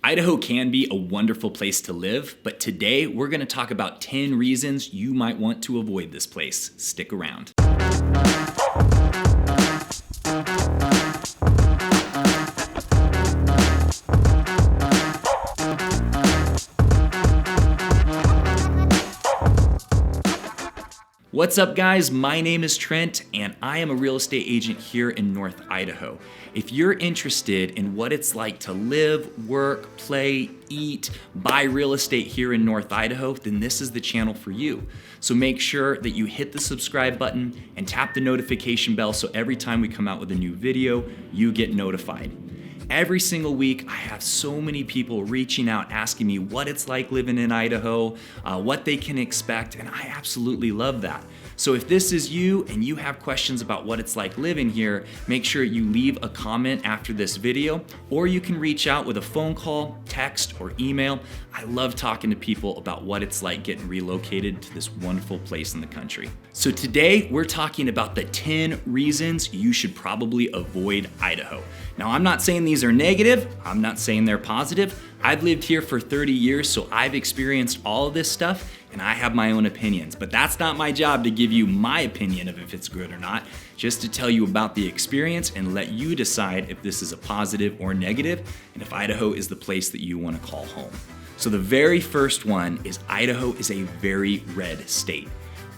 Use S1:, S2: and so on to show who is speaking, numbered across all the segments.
S1: Idaho can be a wonderful place to live, but today we're going to talk about 10 reasons you might want to avoid this place. Stick around. What's up guys, my name is Trent and I am a real estate agent here in North Idaho. If you're interested in what it's like to live, work, play, eat, buy real estate here in North Idaho, then this is the channel for you. So make sure that you hit the subscribe button and tap the notification bell so every time we come out with a new video, you get notified. Every single week, I have so many people reaching out asking me what it's like living in Idaho, what they can expect, and I absolutely love that. So if this is you and you have questions about what it's like living here, make sure you leave a comment after this video, or you can reach out with a phone call, text, or email. I love talking to people about what it's like getting relocated to this wonderful place in the country. So today, we're talking about the 10 reasons you should probably avoid Idaho. Now, I'm not saying these are negative. I'm not saying they're positive. I've lived here for 30 years, so I've experienced all of this stuff, and I have my own opinions. But that's not my job to give you my opinion of if it's good or not, just to tell you about the experience and let you decide if this is a positive or negative, and if Idaho is the place that you want to call home. So the very first one is Idaho is a very red state.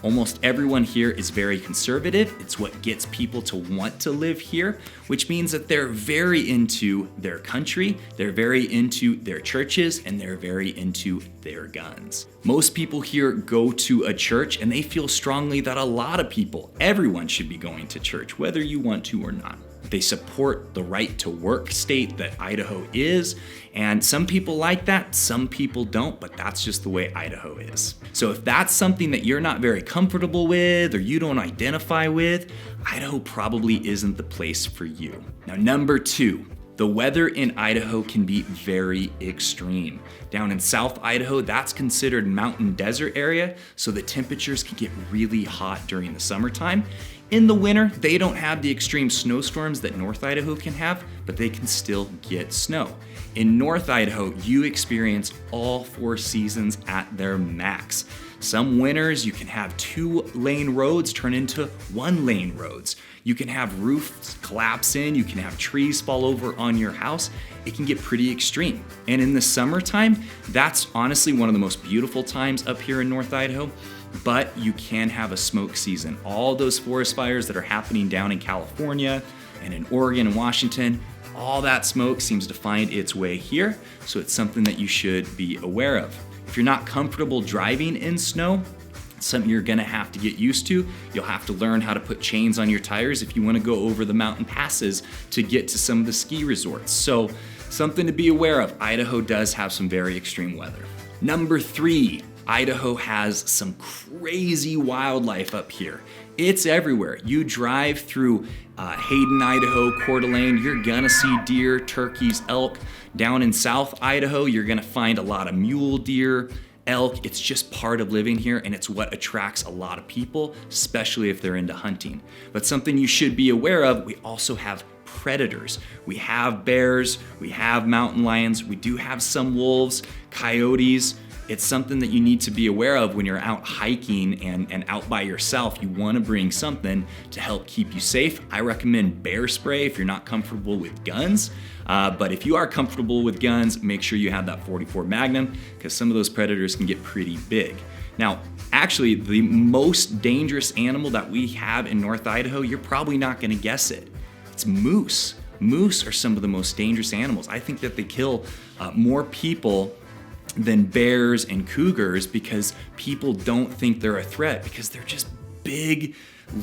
S1: Almost everyone here is very conservative. It's what gets people to want to live here, which means that they're very into their country, they're very into their churches, and they're very into their guns. Most people here go to a church and they feel strongly that a lot of people, everyone should be going to church, whether you want to or not. They support the right to work state that Idaho is, and some people like that, some people don't, but that's just the way Idaho is. So if that's something that you're not very comfortable with or you don't identify with, Idaho probably isn't the place for you. Now, number 2. The weather in Idaho can be very extreme. Down in South Idaho, that's considered mountain desert area, so the temperatures can get really hot during the summertime. In the winter, they don't have the extreme snowstorms that North Idaho can have, but they can still get snow. In North Idaho, you experience all 4 seasons at their max. Some winters, you can have 2-lane roads turn into 1-lane roads. You can have roofs collapse in, you can have trees fall over on your house. It can get pretty extreme. And in the summertime, that's honestly one of the most beautiful times up here in North Idaho, but you can have a smoke season. All those forest fires that are happening down in California and in Oregon and Washington, all that smoke seems to find its way here, so it's something that you should be aware of. If you're not comfortable driving in snow, it's something you're gonna have to get used to. You'll have to learn how to put chains on your tires if you wanna go over the mountain passes to get to some of the ski resorts. So something to be aware of. Idaho does have some very extreme weather. Number 3, Idaho has some crazy wildlife up here. It's everywhere. You drive through HAYDEN, Idaho, Coeur d'Alene, you're gonna see deer, turkeys, elk. Down in South Idaho, you're gonna find a lot of mule deer, elk. It's just part of living here, and it's what attracts a lot of people, especially if they're into hunting. But something you should be aware of, we also have predators. We have bears, we have mountain lions, we do have some wolves, coyotes. It's something that you need to be aware of when you're out hiking and out by yourself. You want to bring something to help keep you safe. I recommend bear spray if you're not comfortable with guns. But if you are comfortable with guns, make sure you have that .44 Magnum, because some of those predators can get pretty big. Now, actually, the most dangerous animal that we have in North Idaho, you're probably not going to guess it. It's moose. Moose are some of the most dangerous animals. I think that they kill more people than bears and cougars because people don't think they're a threat because they're just big,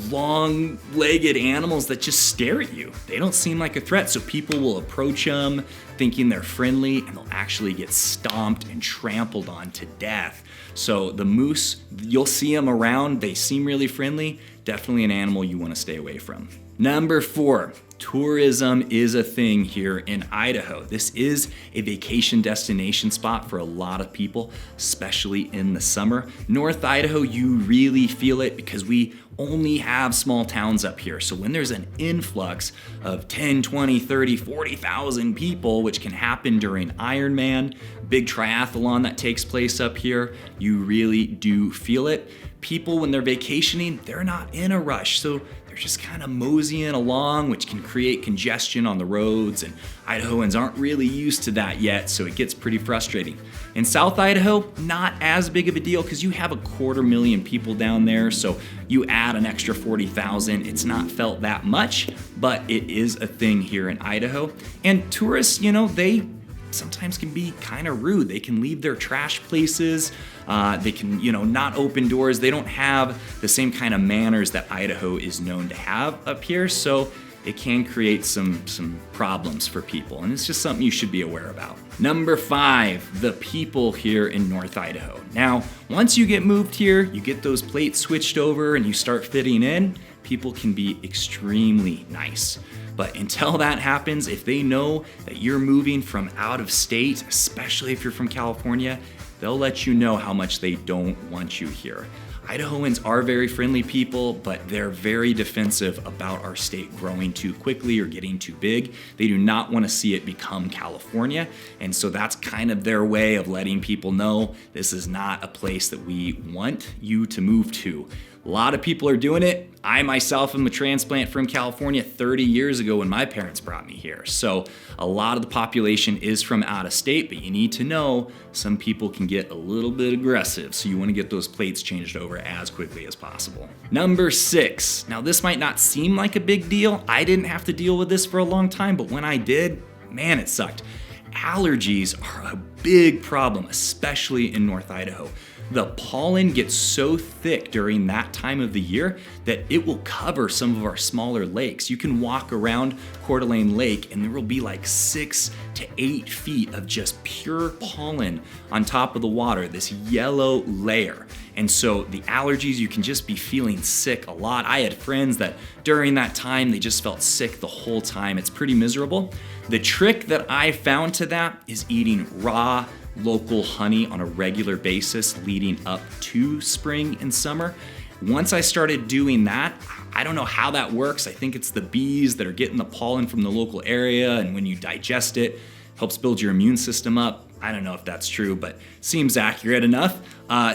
S1: long-legged animals that just stare at you. They don't seem like a threat, so people will approach them thinking they're friendly, and they'll actually get stomped and trampled on to death. So the moose, you'll see them around. They seem really friendly. Definitely an animal you want to stay away from. Number 4, Tourism is a thing here in Idaho. This is a vacation destination spot for a lot of people, especially in the summer. North Idaho, you really feel it because we only have small towns up here. So when there's an influx of 10, 20, 30, 40,000 people, which can happen during Ironman, big triathlon that takes place up here, you really do feel it. People, when they're vacationing, they're not in a rush. So they're just kind of moseying along, which can create congestion on the roads, and Idahoans aren't really used to that yet, so it gets pretty frustrating. In South Idaho, not as big of a deal because you have 250,000 people down there, so you add an extra 40,000, it's not felt that much, but it is a thing here in Idaho. And tourists, they sometimes can be kind of rude. They can leave their trash places. They can, not open doors. They don't have the same kind of manners that Idaho is known to have up here. So it can create some problems for people. And it's just something you should be aware about. Number 5, the people here in North Idaho. Now, once you get moved here, you get those plates switched over and you start fitting in, people can be extremely nice. But until that happens, if they know that you're moving from out of state, especially if you're from California, they'll let you know how much they don't want you here. Idahoans are very friendly people, but they're very defensive about our state growing too quickly or getting too big. They do not want to see it become California. And so that's kind of their way of letting people know this is not a place that we want you to move to. A lot of people are doing it. I myself am a transplant from California 30 years ago when my parents brought me here. So a lot of the population is from out of state, but you need to know some people can get a little bit aggressive. So you want to get those plates changed over as quickly as possible. Number 6. Now this might not seem like a big deal. I didn't have to deal with this for a long time, but when I did, man, it sucked. Allergies are a big problem, especially in North Idaho. The pollen gets so thick during that time of the year that it will cover some of our smaller lakes. You can walk around Coeur d'Alene Lake and there will be like 6 to 8 feet of just pure pollen on top of the water, this yellow layer. And so the allergies, you can just be feeling sick a lot. I had friends that during that time, they just felt sick the whole time. It's pretty miserable. The trick that I found to that is eating raw local honey on a regular basis leading up to spring and summer. Once I started doing that, I don't know how that works. I think it's the bees that are getting the pollen from the local area, and when you digest it, helps build your immune system up. I don't know if that's true, but seems accurate enough.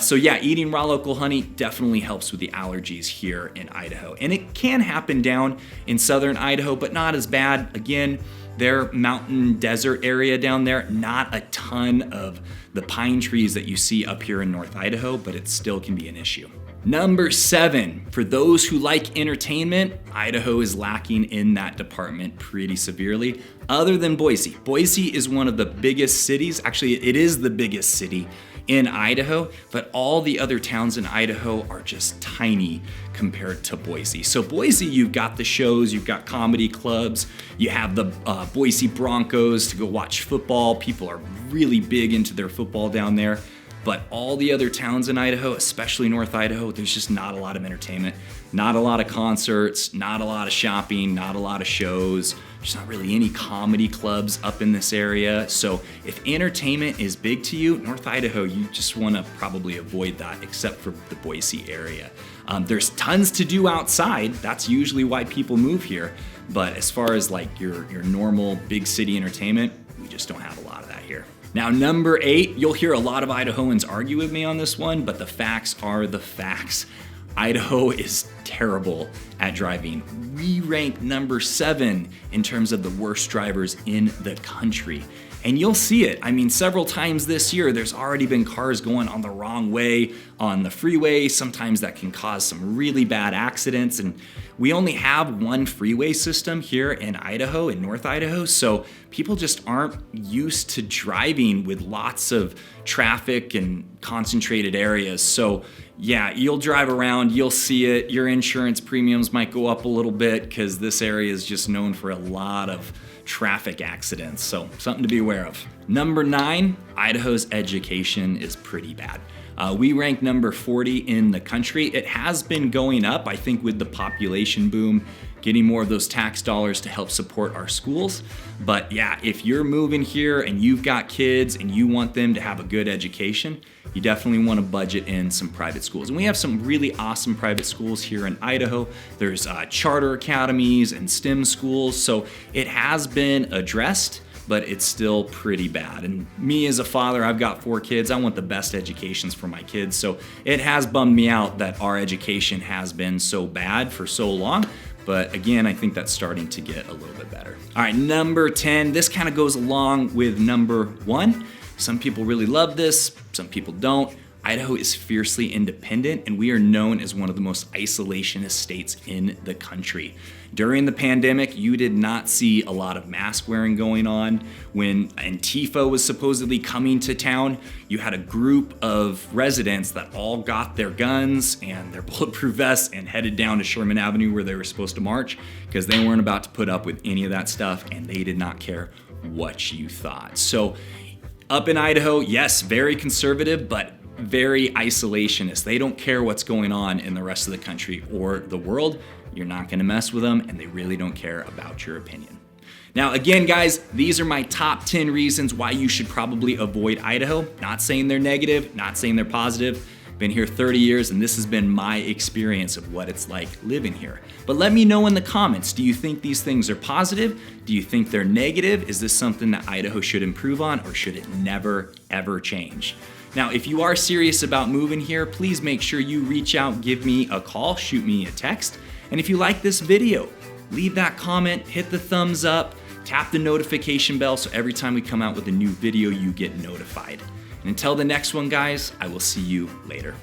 S1: So yeah, eating raw local honey definitely helps with the allergies here in Idaho. And it can happen down in southern Idaho, but not as bad. Again, their mountain desert area down there, not a ton of the pine trees that you see up here in North Idaho, but it still can be an issue. Number 7, for those who like entertainment, Idaho is lacking in that department pretty severely, other than Boise. Boise is one of the biggest cities, actually it is the biggest city in Idaho, but all the other towns in Idaho are just tiny compared to Boise. So Boise, you've got the shows, you've got comedy clubs, you have the Boise Broncos to go watch football. People are really big into their football down there. But all the other towns in Idaho, especially North Idaho, there's just not a lot of entertainment, not a lot of concerts, not a lot of shopping, not a lot of shows. There's not really any comedy clubs up in this area. So if entertainment is big to you, North Idaho, you just want to probably avoid that, except for the Boise area. There's tons to do outside. That's usually why people move here. But as far as like your normal big city entertainment, we just don't have a lot of that here. Now, number 8, you'll hear a lot of Idahoans argue with me on this one, but the facts are the facts. Idaho is terrible at driving. We rank number 7 in terms of the worst drivers in the country. And you'll see it. I mean, several times this year, there's already been cars going on the wrong way on the freeway. Sometimes that can cause some really bad accidents. And we only have one freeway system here in Idaho, in North Idaho. So people just aren't used to driving with lots of traffic and concentrated areas. So yeah, you'll drive around, you'll see it. Your insurance premiums might go up a little bit because this area is just known for a lot of traffic accidents, so something to be aware of. Number 9, Idaho's education is pretty bad. We rank number 40 in the country. It has been going up, I think with the population boom getting more of those tax dollars to help support our schools. But yeah, if you're moving here and you've got kids and you want them to have a good education, you definitely want to budget in some private schools. And we have some really awesome private schools here in Idaho. There's charter academies and STEM schools. So it has been addressed, but it's still pretty bad. And me as a father, I've got 4 kids. I want the best educations for my kids. So it has bummed me out that our education has been so bad for so long. But again, I think that's starting to get a little bit better. All right, number 10, this kind of goes along with number 1. Some people really love this, some people don't. Idaho is fiercely independent, and we are known as one of the most isolationist states in the country. During the pandemic, you did not see a lot of mask wearing going on. When Antifa was supposedly coming to town, you had a group of residents that all got their guns and their bulletproof vests and headed down to Sherman Avenue where they were supposed to march, because they weren't about to put up with any of that stuff, and they did not care what you thought. So up in Idaho, yes, very conservative, but very isolationist. They don't care what's going on in the rest of the country or the world. You're not gonna mess with them, and they really don't care about your opinion. Now, again, guys, these are my top 10 reasons why you should probably avoid Idaho. Not saying they're negative, not saying they're positive. Been here 30 years, and this has been my experience of what it's like living here. But let me know in the comments, do you think these things are positive? Do you think they're negative? Is this something that Idaho should improve on, or should it never, ever change? Now, if you are serious about moving here, please make sure you reach out, give me a call, shoot me a text. And if you like this video, leave that comment, hit the thumbs up, tap the notification bell so every time we come out with a new video, you get notified. And until the next one, guys, I will see you later.